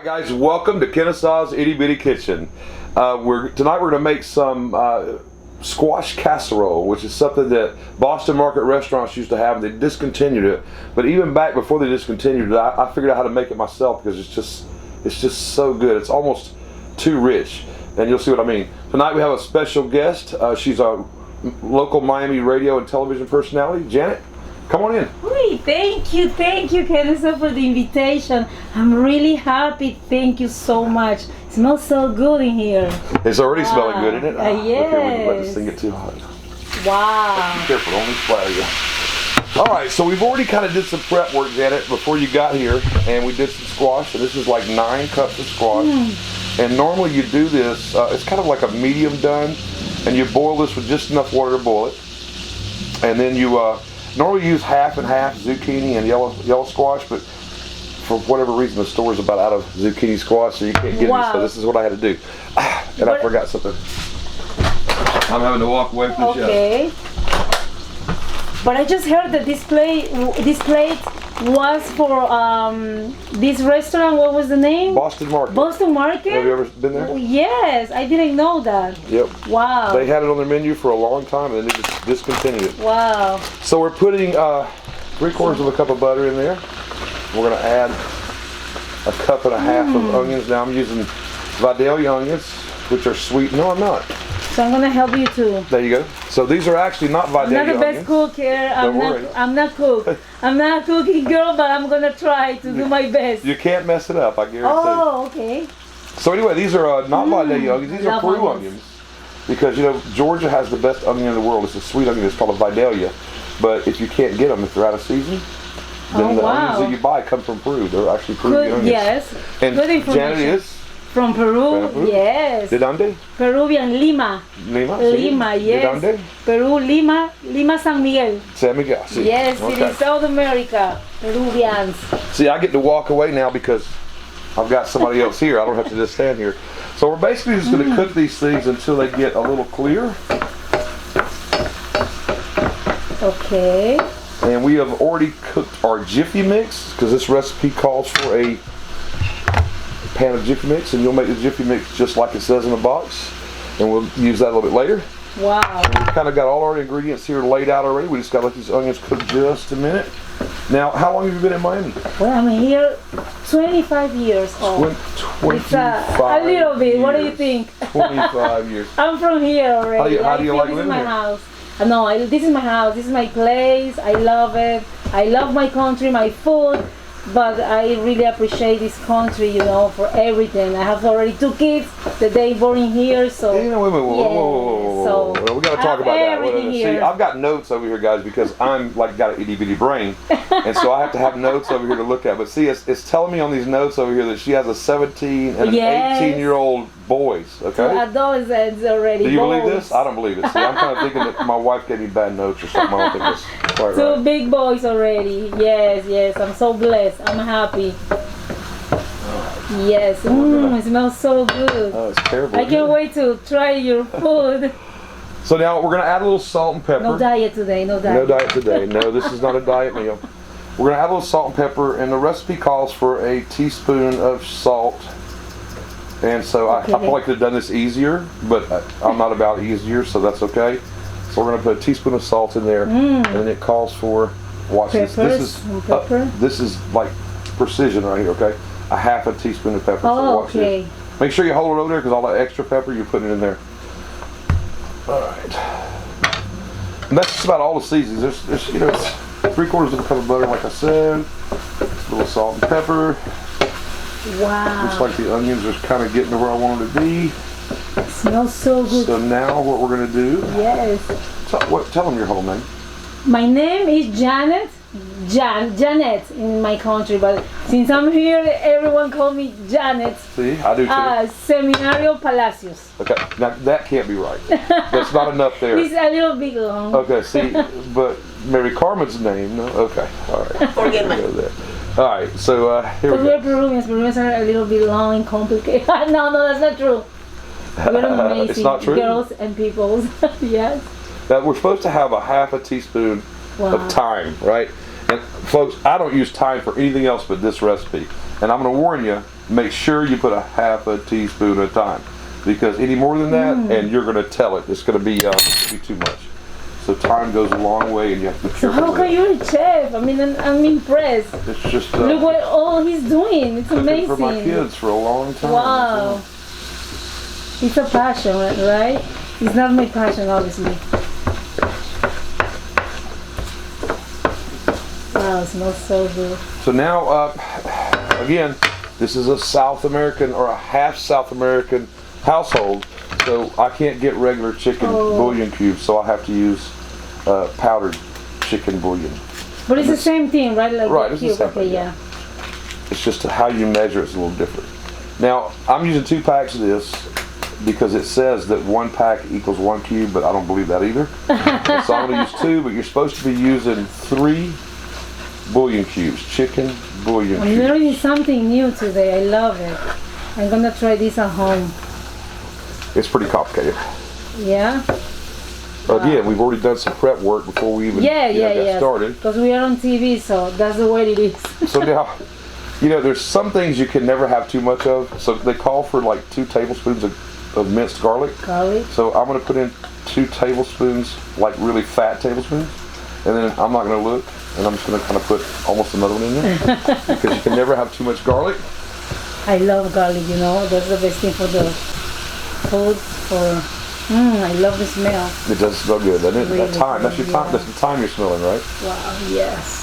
Guys, welcome to Kennesaw's Itty Bitty Kitchen. Tonight we're going to make some squash casserole, which is something that Boston Market restaurants used to have. They discontinued it, but even back before they discontinued it, I figured out how to make it myself because it's just so good. It's almost too rich, and you'll see what I mean. Tonight we have a special guest. She's a local Miami radio and television personality, Janet. Come on in. Hey, thank you, Kennesaw, for the invitation. I'm really happy. Thank you so much. It smells so good in here. It's already smelling good, isn't it? Yes. Okay, we can let this thing get too hot. Wow. Be careful, don't splatter you. All right, so we've already kind of did some prep work, Janet, before you got here, and we did some squash. And this is like 9 cups of squash. And normally you do this. It's kind of like a medium done, and you boil this with just enough water to boil it, and then you. Normally use half and half zucchini and yellow squash, but for whatever reason the store's about out of zucchini squash, so you can't get any. So this is what I had to do. And I forgot something. I'm having to walk away from the show. Okay. But I just heard that this plate was for this restaurant. What was the name? Boston Market. Boston Market? Have you ever been there? Yes, I didn't know that. Yep. Wow. They had it on their menu for a long time and then they just discontinued it. Wow. So we're putting 3/4 of a cup of butter in there. We're going to add a cup and a half of onions. Now I'm using Vidalia onions, which are sweet. No, I'm not. So I'm gonna help you too. There you go. So these are actually not Vidalia I'm not the best cook here. I'm not cook. I'm not a cooking girl, but I'm gonna try to do my best. You can't mess it up, I guarantee. Oh, okay. So anyway, these are not Vidalia onions. These are Peru onions. Because you know Georgia has the best onion in the world. It's a sweet onion. It's called a Vidalia. But if you can't get them, if they're out of season, then the onions that you buy come from Peru. They're actually Peruvian onions. Yes. And good information. Janet is from Peru. Yes. ¿De dónde? Peruvian, Lima. Lima, Lima, sí. yes. ¿De dónde? Peru, Lima, San Miguel. San Miguel, sí. Yes, it is South America. Peruvians. See, I get to walk away now because I've got somebody else here. I don't have to just stand here. So we're basically just going to cook these things until they get a little clear. Okay. And we have already cooked our Jiffy mix because this recipe calls for a pan of Jiffy mix, and you'll make the Jiffy mix just like it says in the box, and we'll use that a little bit later. Wow. And we've kind of got all our ingredients here laid out already. We just got to let these onions cook just a minute. Now, how long have you been in Miami? Well, I'm here 25 years old. 25 a little bit. Years. What do you think? 25 years. I'm from here already. How do you like this living is my here? house. No, this is my house. This is my place. I love it. I love my country, my food. But I really appreciate this country, you know, for everything. I have already 2 kids that they born in here, so. Yeah, whoa. We got to talk about that. See, I've got notes over here, guys, because I'm like got an itty bitty brain, and so I have to have notes over here to look at. But see, it's telling me on these notes over here that she has a 17 and an 18-year-old boys. Okay. Adolescents already. Do you believe this? I don't believe it. See, I'm kind of thinking that my wife gave me bad notes or something. I don't think that's quite right. 2 big boys already. Yes. I'm so blessed. I'm happy. Yes. It smells so good. Oh, it's terrible. I can't wait to try your food. So now we're going to add a little salt and pepper. No diet today. No diet. No diet today. No, this is not a diet meal. We're going to add a little salt and pepper, and the recipe calls for a teaspoon of salt. And so I probably could have done this easier, but I'm not about easier, so that's okay. So we're going to put a teaspoon of salt in there, and then it calls for, watch this. This is like precision right here, okay? A half a teaspoon of pepper. So watch this. Make sure you hold it over there because all that extra pepper, you're putting it in there. All right. And that's just about all the seasons. There's you know, it's 3/4 of a cup of butter, like I said. A little salt and pepper. Wow. Looks like the onions are kind of getting to where I want them to be. It smells so good. So now what we're going to do. Yes. Tell them your whole name. My name is Janet. Janet in my country, but since I'm here, everyone calls me Janet. See, I do too. Seminario Palacios. Okay, now that can't be right. That's not enough there. It's a little bit long. Okay, see, but Mary Carmen's name, no? Okay, all right. Forget me. All right, so here we go. We're Peruvians. Peruvians are a little bit long and complicated. No, that's not true. We're amazing. It's not true? Girls and peoples. Yes. Now, we're supposed to have a half a teaspoon of thyme, right? And folks, I don't use thyme for anything else but this recipe. And I'm going to warn you, make sure you put a half a teaspoon of thyme. Because any more than that, and you're going to tell it, it's going to be too much. So thyme goes a long way, and you have to be So careful. how can you a chef? I mean, I'm impressed. It's just Look what all he's doing. It's cooking amazing. for my kids for a long time. Wow. It's a passion, right? It's not my passion, obviously. Wow, it smells so good. So now, again, this is a South American or a half South American household, so I can't get regular chicken bouillon cubes, so I have to use powdered chicken bouillon. But it's the same thing, right? Like Right, it's the cube. same Okay, thing, yeah. It's just how you measure it's a little different. Now, I'm using 2 packs of this because it says that 1 pack equals 1 cube, but I don't believe that either. So I'm going to use 2, but you're supposed to be using 3 bouillon cubes, chicken bouillon I'm cubes. learning something new today. I love it. I'm gonna try this at home. It's pretty complicated. Yeah? Again, we've already done some prep work before we even got started. Because we are on TV, so that's the way it is. So now, there's some things you can never have too much of. So they call for like 2 tablespoons of minced garlic. Garlic. So I'm going to put in 2 tablespoons, like really fat tablespoons. And then I'm not going to look, and I'm just going to kind of put almost another one in there. Because you can never have too much garlic. I love garlic, That's the best thing for the food. I love the smell. It does smell good, doesn't it? Really That thyme, that's your good, thyme. yeah. That's the thyme you're smelling, right? Wow, yes.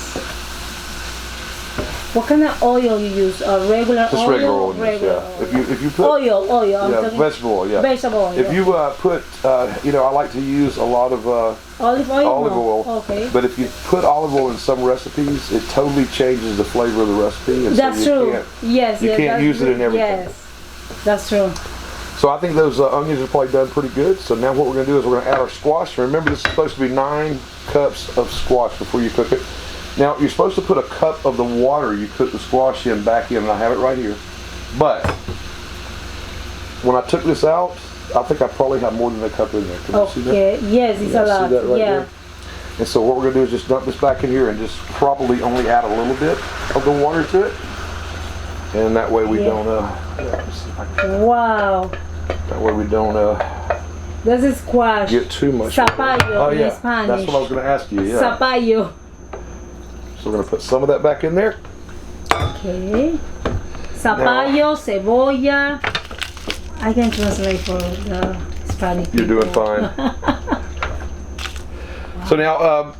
What kind of oil you use? Regular Just oil? regular oil. Yeah. If you put oil. I'm yeah, talking vegetable oil. Yeah. vegetable oil. If you put, I like to use a lot of olive oil. olive No. oil. Okay. But if you put olive oil in some recipes, it totally changes the flavor of the recipe. And That's so true. Yes. you can't use it in everything. Yes, that's true. So I think those onions are probably done pretty good. So now what we're going to do is we're going to add our squash. Remember, this is supposed to be 9 cups of squash before you cook it. Now, you're supposed to put a cup of the water you cook the squash in back in, and I have it right here. But when I took this out, I think I probably have more than a cup in there. Can you see that? Okay, yes, it's a lot. See that right Yeah. there? And so what we're going to do is just dump this back in here and just probably only add a little bit of the water to it. And that way we don't, let's see if I can- Wow. that way we don't This is squash. get too much. Zapallo in yeah, Spanish. that's what I was going to ask you, yeah. Zapallo. So we're going to put some of that back in there. Okay. Zapallo, cebolla. I can translate for the Spanish people. You're doing fine. So now,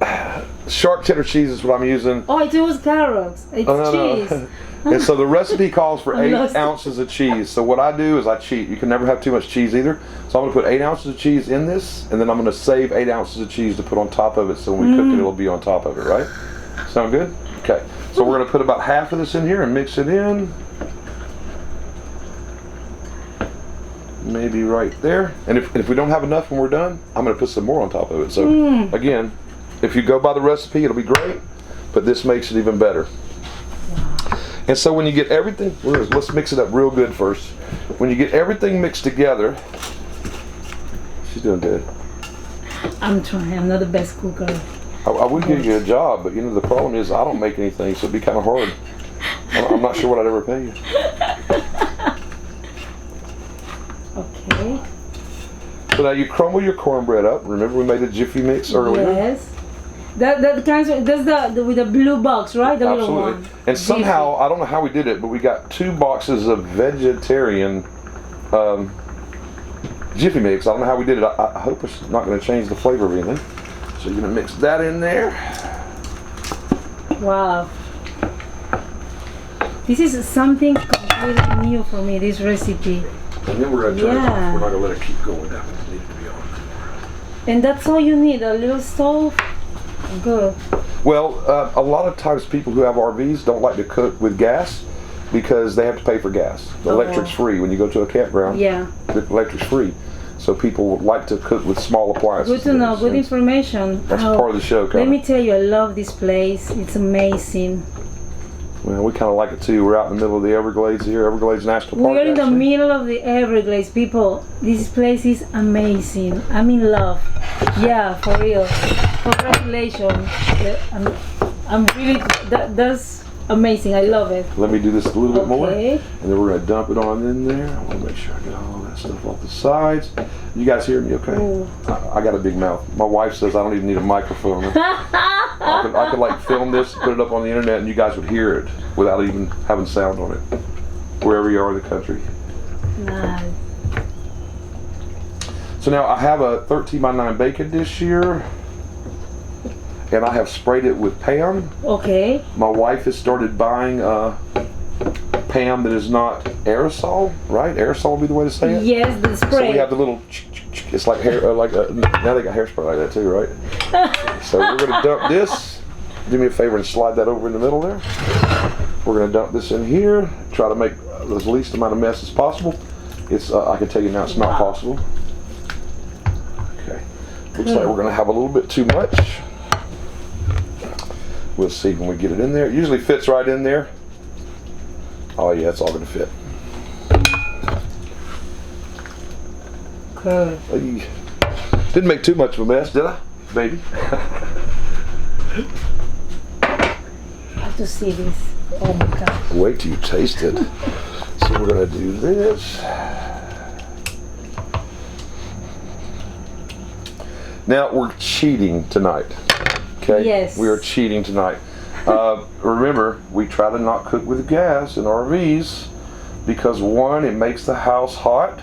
sharp cheddar cheese is what I'm using. Oh, it was carrots. It's cheese. And so the recipe calls for 8 lost. ounces of cheese. So what I do is I cheat. You can never have too much cheese either. So I'm going to put 8 ounces of cheese in this, and then I'm going to save 8 ounces of cheese to put on top of it. So when we cook it, it'll be on top of it, right? Sound good? Okay. So we're going to put about half of this in here and mix it in. Maybe right there. And if we don't have enough when we're done, I'm going to put some more on top of it. So again, if you go by the recipe, it'll be great, but this makes it even better. And so when you get everything, let's mix it up real good first. When you get everything mixed together, she's doing good. I'm trying. I'm not the best cooker. I would give you a job, but the problem is I don't make anything, so it'd be kind of hard. I'm not sure what I'd ever pay you. Okay. So now you crumble your cornbread up. Remember we made a Jiffy mix earlier? Yes. That kind of, that's the with the blue box, right? The little Absolutely. one. And somehow, I don't know how we did it, but we got 2 boxes of vegetarian Jiffy mix. I don't know how we did it. I hope it's not going to change the flavor of anything. So you're going to mix that in there. Wow. This is something completely new for me, this recipe. And then we're going to turn it off. Yeah. We're not going to let it keep going down. It needs to be on. And that's all you need, a little stove. Good. Well, a lot of times people who have RVs don't like to cook with gas because they have to pay for gas. The electric's free. When you go to a campground, Yeah. the electric's free. So people like to cook with small appliances. Good to know, good information. That's part of the show, Let Connie. me tell you, I love this place. It's amazing. Well, we kind of like it too. We're out in the middle of the Everglades here, Everglades National Park. We're in the actually. middle of the Everglades, people. This place is amazing. I'm in love. Yeah, for real. Congratulations. I'm really, that's amazing. I love it. Let me do this a little bit more, Okay. and then we're gonna dump it on in there. I want to make sure I get all that stuff off the sides. You guys hear me okay? I got a big mouth. My wife says I don't even need a microphone. I could like film this, put it up on the internet, and you guys would hear it without even having sound on it, wherever you are in the country. Nice. So now I have a 13 by 9 baking dish here, and I have sprayed it with Pam. Okay. My wife has started buying Pam that is not aerosol, right? Aerosol would be the way to say it? Yes, the spray. So we have the little, it's like hair, now they got hairspray like that too, right? So we're gonna dump this. Do me a favor and slide that over in the middle there. We're gonna dump this in here, try to make the least amount of mess as possible. It's, I can tell you now it's not possible. Okay, looks like we're gonna have a little bit too much. We'll see when we get it in there. It usually fits right in there. Oh yeah, it's all gonna fit. Okay. Didn't make too much of a mess, did I, baby? I have to see this. Oh my God. Wait till you taste it. So we're gonna do this. Now we're cheating tonight. Okay? Yes. We are cheating tonight. Remember, we try to not cook with gas in RVs because 1, it makes the house hot,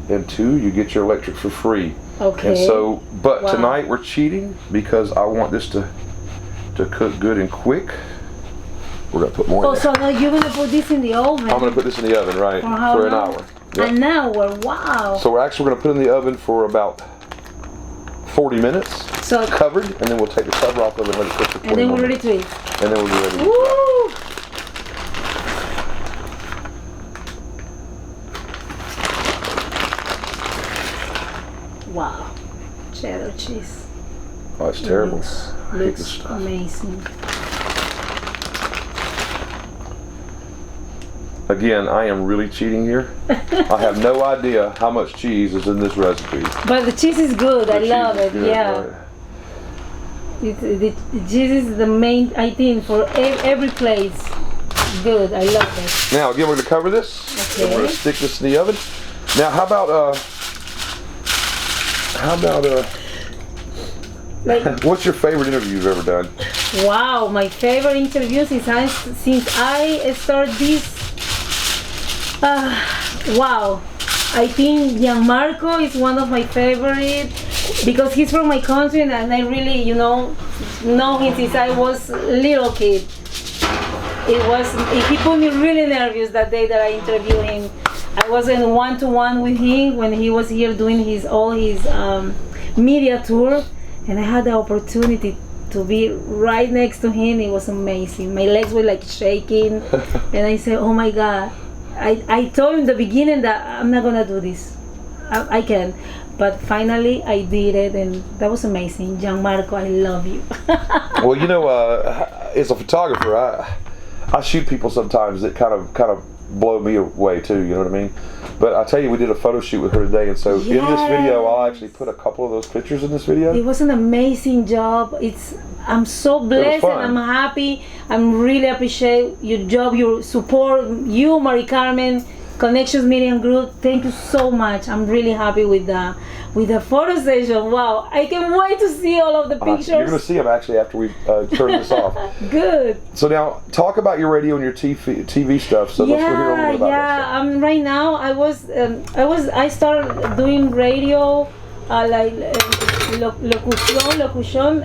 and 2, you get your electric for free. Okay. And so, but Wow. tonight we're cheating because I want this to cook good and quick. We're gonna put more in there. So now you're gonna put this in the oven. I'm gonna put this in the oven, right, For how an long? hour. Yep. An hour. Wow. So we're actually gonna put it in the oven for about 40 minutes, So covered, and then we'll take the cover off of it and let it cook for 20 and then we're minutes. ready to eat. And then we'll be ready to eat. Woo! Wow. Cheddar cheese. Oh, it's terrible. Looks, I hate this looks stuff. amazing. Again, I am really cheating here. I have no idea how much cheese is in this recipe. But the cheese is good. I The love cheese it. is good, Yeah. right. The cheese is the main, I think, for every place. Good. I love it. Now, again, we're going to cover this. And we're going Okay. to stick this in the oven. Now, how about Like, what's your favorite interview you've ever done? wow, my favorite interview since I started this. Wow, I think Gianmarco is one of my favorite because he's from my country and I really, know him since I was a little kid. He put me really nervous that day that I interviewed him. I was in one-to-one with him when he was here doing his media tour, and I had the opportunity to be right next to him. It was amazing. My legs were like shaking, and I said, "Oh my God!" I told him in the beginning that I'm not gonna do this. I can, but finally I did it, and that was amazing. Gianmarco, I love you. Well, as a photographer, I shoot people sometimes that kind of blow me away too. You know what I mean? But I tell you, we did a photo shoot with her today, and so in this video, I'll actually put a couple of those pictures in this video. It was an amazing job. I'm so blessed fun. and I'm happy. I'm really appreciate your job, your support, you, Mari Carmen, Connections Media Group. Thank you so much. I'm really happy with the photo session. Wow, I can't wait to see all of the pictures. You're going to see them actually after we turn this off. Good. So now, talk about your radio and your TV stuff. So let's hear a little bit about that. Right now I started doing radio, locution,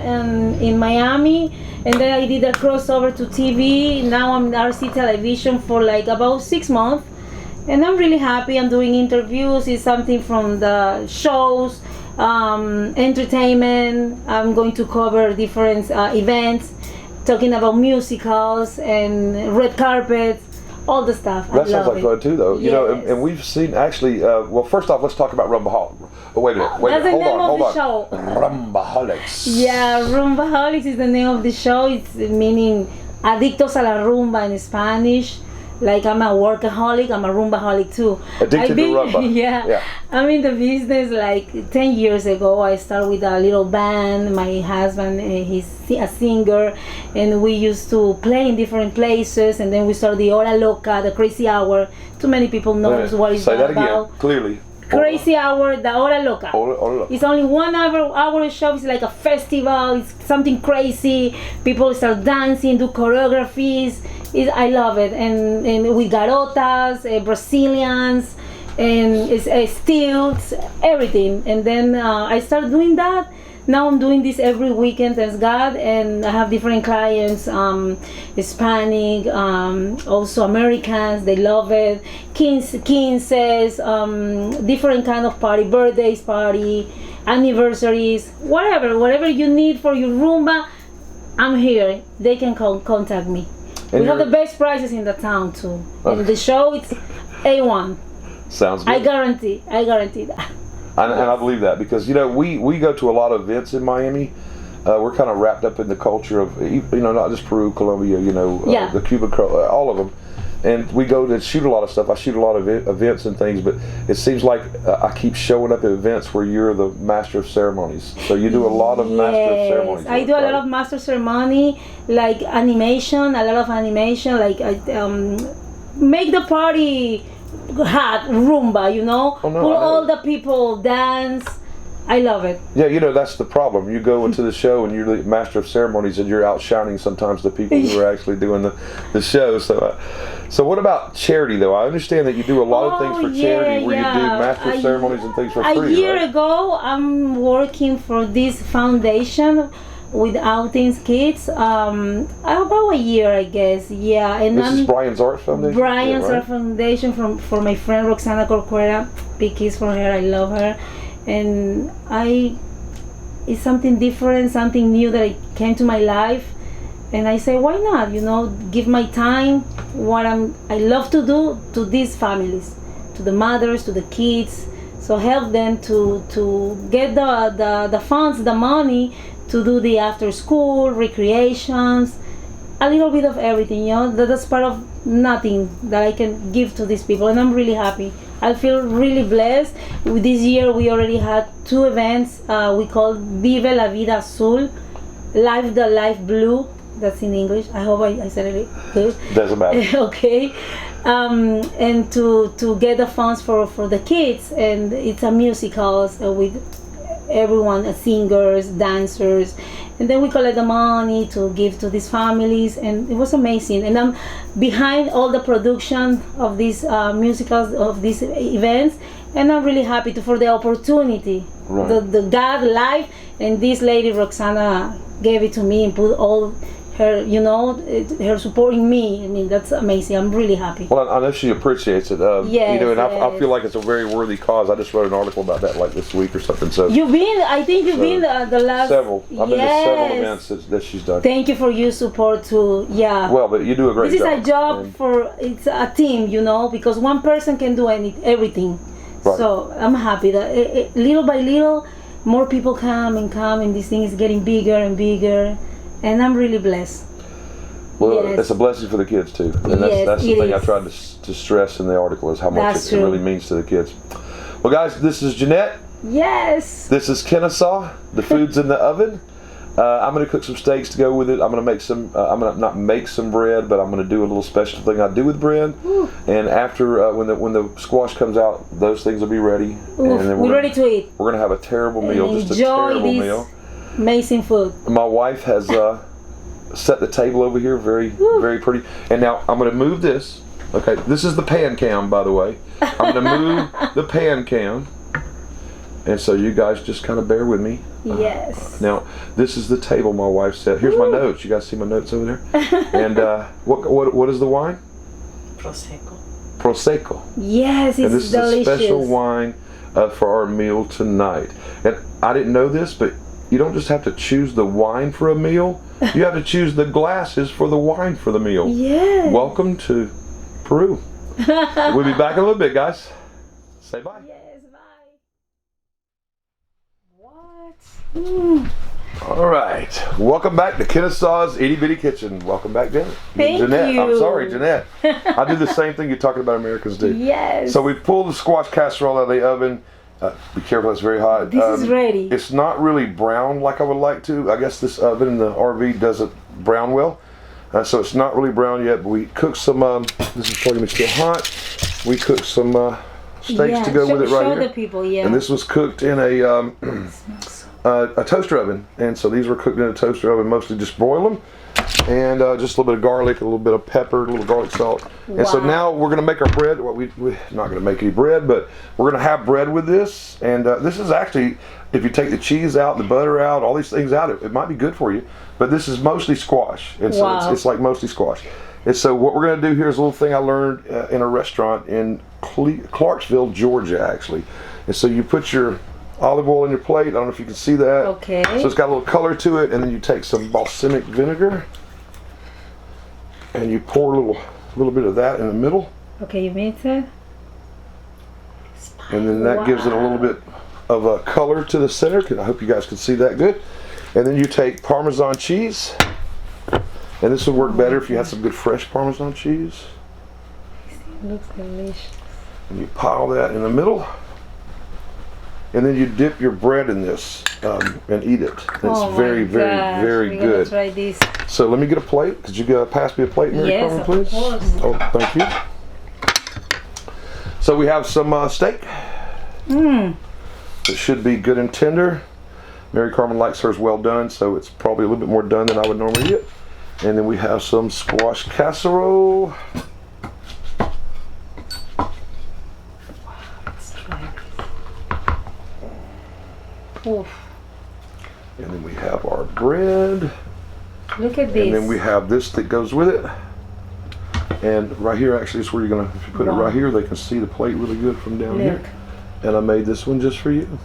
in Miami, and then I did a crossover to TV. Now I'm in RC television for like about 6 months. And I'm really happy. I'm doing interviews. It's something from the shows, entertainment. I'm going to cover different events, talking about musicals and red carpets, all the stuff. That sounds like fun too, though. Yes. And we've seen actually. Well, first off, let's talk about Rumbaholics. Oh, wait a minute. That's the Hold name on. of the show. Rumbaholics. Yeah, Rumbaholics is the name of the show. It's meaning adictos a la rumba in Spanish. Like I'm a workaholic, I'm a Roomba-holic too. Addicted to rumba. Yeah. I'm in the business like 10 years ago. I started with a little band. My husband, he's a singer, and we used to play in different places. And then we started the Hora Loca, the Crazy Hour. Too many people knows what it's Say that about. again, clearly. Crazy Hour, the Hora Loca. Hora Loca. It's only 1 hour show. It's like a festival. It's something crazy. People start dancing, do choreographies. I love it. And with garotas, Brazilians, and stilts, everything. And then I started doing that. Now I'm doing this every weekend, thanks God, and I have different clients, Hispanic, also Americans, they love it, quinces, different kind of party, birthdays party, anniversaries, whatever you need for your Roomba, I'm here. They can contact me. And we have the best prices in the town too. Okay. And the show, it's A1. Sounds good. I guarantee that. And I believe that because we go to a lot of events in Miami. We're kind of wrapped up in the culture of not just Peru, Colombia, the Cuban, all of them, and we go to shoot a lot of stuff. I shoot a lot of events and things, but it seems like I keep showing up at events where you're the master of ceremonies. So you do a lot of master of ceremonies. I do a lot of master ceremony, like animation, a lot of animation, like I make the party hot, Roomba, put all the people dance. I love it. Yeah, that's the problem. You go into the show and you're the master of ceremonies and you're outshining sometimes the people who are actually doing the show. So what about charity though? I understand that you do a lot of things for charity where you do master of ceremonies and things for free. A year ago, I'm working for this foundation with Outings Kids, about a year, I guess. Yeah, and this is Brian's Art Foundation. Brian's Art Foundation for my friend Roxana Corcuera. Big kiss for her. I love her, and it's something different, something new that came to my life, and I say, why not? Give my time, what I love to do to these families, to the mothers, to the kids. So help them to get the funds, the money, to do the after school recreations, a little bit of everything. That's part of nothing that I can give to these people, and I'm really happy. I feel really blessed. This year we already had 2 events. We called Vive la Vida Azul, Live the Life Blue. That's in English. I hope I said it good. Doesn't matter. Okay. And to get the funds for the kids, and it's a musical with everyone, singers, dancers, and then we collect the money to give to these families, and it was amazing. And I'm behind all the production of these musicals, of these events, and I'm really happy for the opportunity. Right. The God life, and this lady Roxana gave it to me and put all her, her supporting me. I mean, that's amazing. I'm really happy. Well, I know she appreciates it. Yes, and I feel like it's a very worthy cause. I just wrote an article about that like this week or something. So I think you've been the last several. I've been to several events that she's done. Thank you for your support too. Yeah. Well, but you do a great job. This is a job it's a team, because one person can do everything. Right. So I'm happy that little by little, more people come, and this thing is getting bigger and bigger. And I'm really blessed. Well, yes. It's a blessing for the kids too, and that's the thing I tried to stress in the article is how much it really means to the kids. Well, guys, this is Jeanette. Yes. This is Kennesaw. The food's in the oven. I'm going to cook some steaks to go with it. I'm going to make some. I'm going to not make some bread, but I'm going to do a little special thing I do with bread. Ooh. And after when the squash comes out, those things will be ready. Oof, and then we're ready to eat. We're going to have a terrible meal, just a terrible meal. Amazing food. My wife has set the table over here, very pretty. And now I'm going to move this. Okay, this is the pan cam, by the way. I'm going to move the pan cam, and so you guys just kind of bear with me. Yes. Now this is the table my wife set. Here's my notes. You guys see my notes over there? And what is the wine? Prosecco. Prosecco. Yes, it's delicious. And this is a special wine for our meal tonight. And I didn't know this, but you don't just have to choose the wine for a meal. You have to choose the glasses for the wine for the meal. Yes. Welcome to Peru. We'll be back in a little bit, guys. Say bye. Yes, bye. What? All right, welcome back to Kennesaw's Itty Bitty Kitchen. Welcome back, Janet. Thank Jeanette. you. I'm sorry, Jeanette. I do the same thing you're talking about Americans do. Yes. So we pulled the squash casserole out of the oven. Be careful, it's very hot. This is ready. It's not really brown like I would like to. I guess this oven in the RV doesn't brown well. So it's not really brown yet, but we cooked some, this is probably still hot. We cooked some steaks to go with it right show here. the people, yeah. And this was cooked in a toaster oven. And so these were cooked in a toaster oven, mostly just broil them. And just a little bit of garlic, a little bit of pepper, a little garlic salt. And so now we're going to make our bread. Well, we're not going to make any bread, but we're going to have bread with this. And this is actually, if you take the cheese out, the butter out, all these things out, it might be good for you. But this is mostly squash. And so it's like mostly squash. And so what we're going to do here is a little thing I learned in a restaurant in Clarksville, Georgia, actually. And so you put your olive oil in your plate. I don't know if you can see that. Okay. So it's got a little color to it, and then you take some balsamic vinegar and you pour a little bit of that in the middle. Okay, you mix it. And then that gives it a little bit of a color to the center. I hope you guys can see that good. And then you take Parmesan cheese, and this would work better if you had some good fresh Parmesan cheese. It looks delicious. And you pile that in the middle. And then you dip your bread in this and eat it. And it's very, very good. Try this. So let me get a plate. Could you pass me a plate, Mary Carmen, please? Of course. Oh, thank you. So we have some steak. It should be good and tender. Mary Carmen likes hers well done, so it's probably a little bit more done than I would normally get. And then we have some squash casserole. Oof. And then we have our bread. Look at this. And then we have this that goes with it. And right here actually is where you're going to, if you put it right here, they can see the plate really good from down here. And I made this one just for you.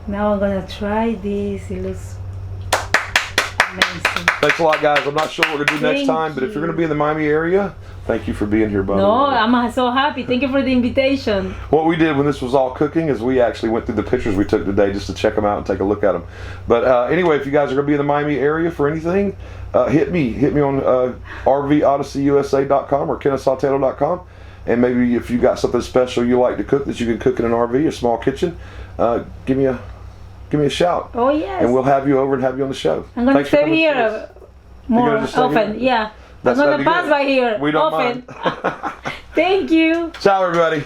Now I'm going to try this. It looks amazing. Thanks a lot, guys. I'm not sure what we're going to do next time, but if you're going to be in the Miami area, thank you for being here, by the way. No, I'm so happy. Thank you for the invitation. What we did when this was all cooking is we actually went through the pictures we took today just to check them out and take a look at them. But anyway, if you guys are going to be in the Miami area for anything, hit me on RVOdysseyUSA.com or KennesawTaylor.com. And maybe if you got something special you like to cook that you can cook in an RV, a small kitchen, give me a shout. Oh, yes. And we'll have you over and have you on the show. I'm going to stay here more often. Yeah. I'm going to pass by here we don't often. mind. Thank you. Ciao, everybody.